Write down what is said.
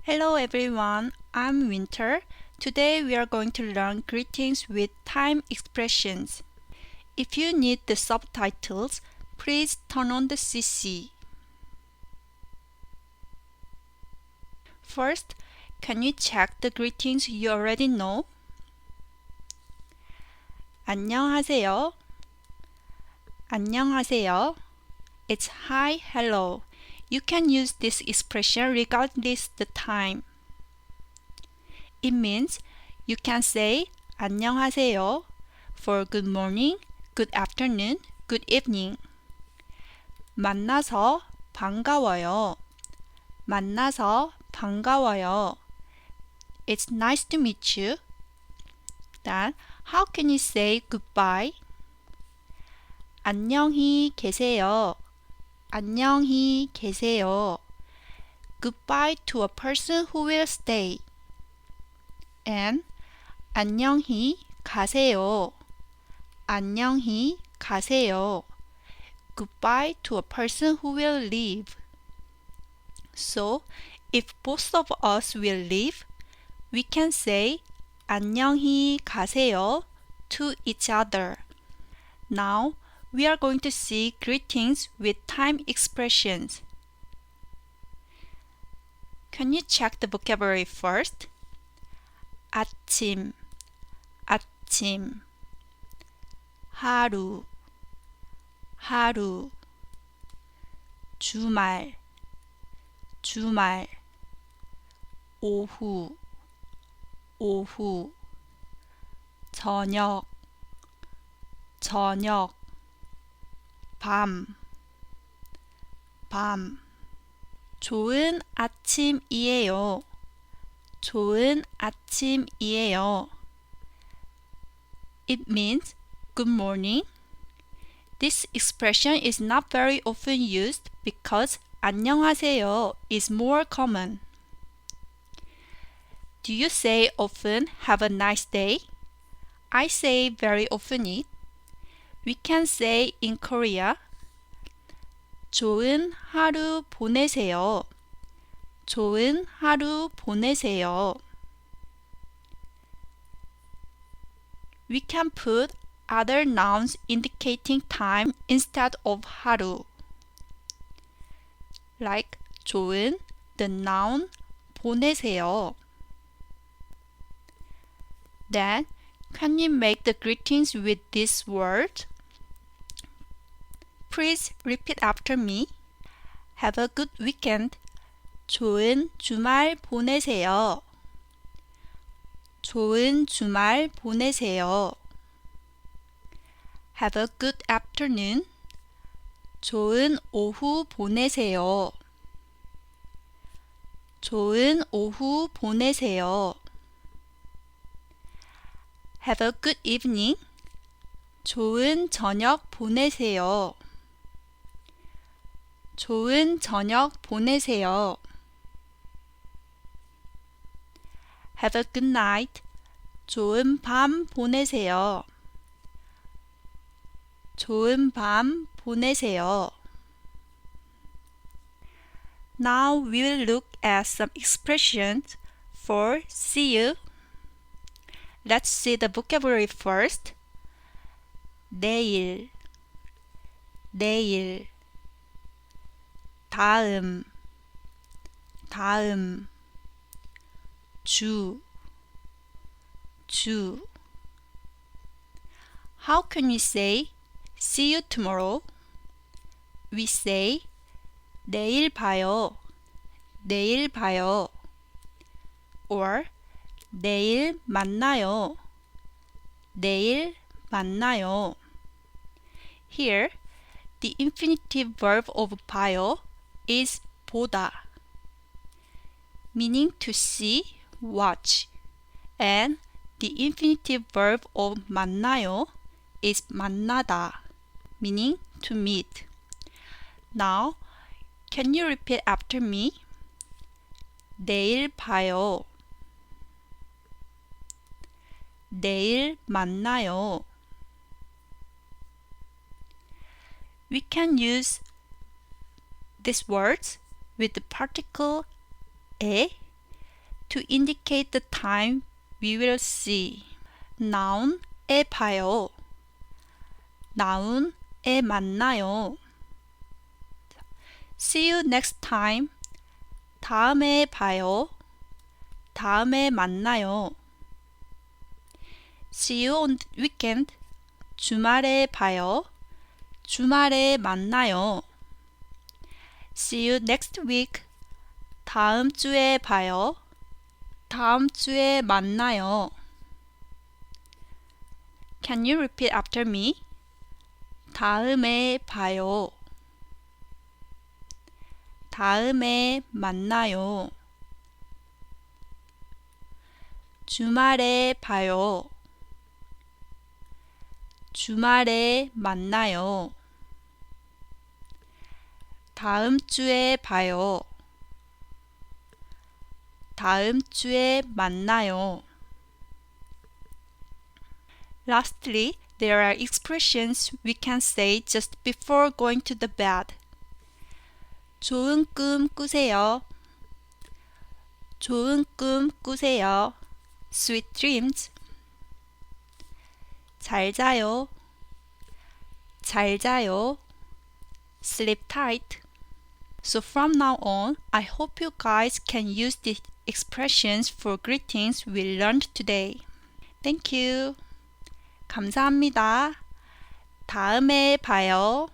Hello everyone, I'm Winter. Today we are going to learn greetings with time expressions. If you need the subtitles, please turn on the CC. First, can you check the greetings you already know? 안녕하세요. 안녕하세요. It's hi, hello. You can use this expression regardless the time. It means you can say 안녕하세요 for good morning, good afternoon, good evening. 만나서 반가워요. 만나서 반가워요. It's nice to meet you. Then, how can you say goodbye? 안녕히 계세요. 안녕히 계세요. Goodbye to a person who will stay. And 안녕히 가세요. 안녕히 가세요. Goodbye to a person who will leave. So, if both of us will leave, we can say 안녕히 가세요 to each other. Now, we are going to see greetings with time expressions. Can you check the vocabulary first? 아침, 아침. 하루, 하루. 주말, 주말. 오후, 오후. 저녁, 저녁. 밤, 밤. 좋은 아침이에요. 좋은 아침이에요. It means good morning. This expression is not very often used because 안녕하세요 is more common. Do you say often have a nice day? I say very often it. We can say in Korea 좋은 하루 보내세요. 좋은 하루 보내세요. We can put other nouns indicating time instead of 하루. Like 좋은, the noun 보내세요. Then, can you make the greetings with this word? Please repeat after me. Have a good weekend. 좋은 주말 보내세요. 좋은 주말 보내세요. Have a good afternoon. 좋은 오후 보내세요. 좋은 오후 보내세요. Have a good evening. 좋은 저녁 보내세요. 좋은 저녁 보내세요. Have a good night. 좋은 밤 보내세요. 좋은 밤 보내세요. Now we will look at some expressions for see you. Let's see the vocabulary first. 내일, 내일. 다음, 다음. 주, 주. How can we say see you tomorrow? We say 내일 봐요. 내일 봐요. Or 내일 만나요. 내일 만나요. Here, the infinitive verb of 봐요 is 보다, meaning to see, watch, and the infinitive verb of 만나요 is 만나다, meaning to meet. Now, can you repeat after me? 내일 봐요. 내일 만나요. We can use these words with the particle 에 to indicate the time we will see. 나운에 봐요. 나운에 만나요. See you next time. 다음에 봐요. 다음에 만나요. See you on the weekend. 주말에 봐요. 주말에 만나요. See you next week. 다음 주에 봐요. 다음 주에 만나요. Can you repeat after me? 다음에 봐요. 다음에 만나요. 주말에 봐요. 주말에 만나요. 다음 주에 봐요. 다음 주에 만나요. Lastly, there are expressions we can say just before going to the bed. 좋은 꿈 꾸세요. 좋은 꿈 꾸세요. Sweet dreams. 잘 자요. 잘 자요. Sleep tight. So from now on, I hope you guys can use the expressions for greetings we learned today. Thank you. 감사합니다. 다음에 봐요.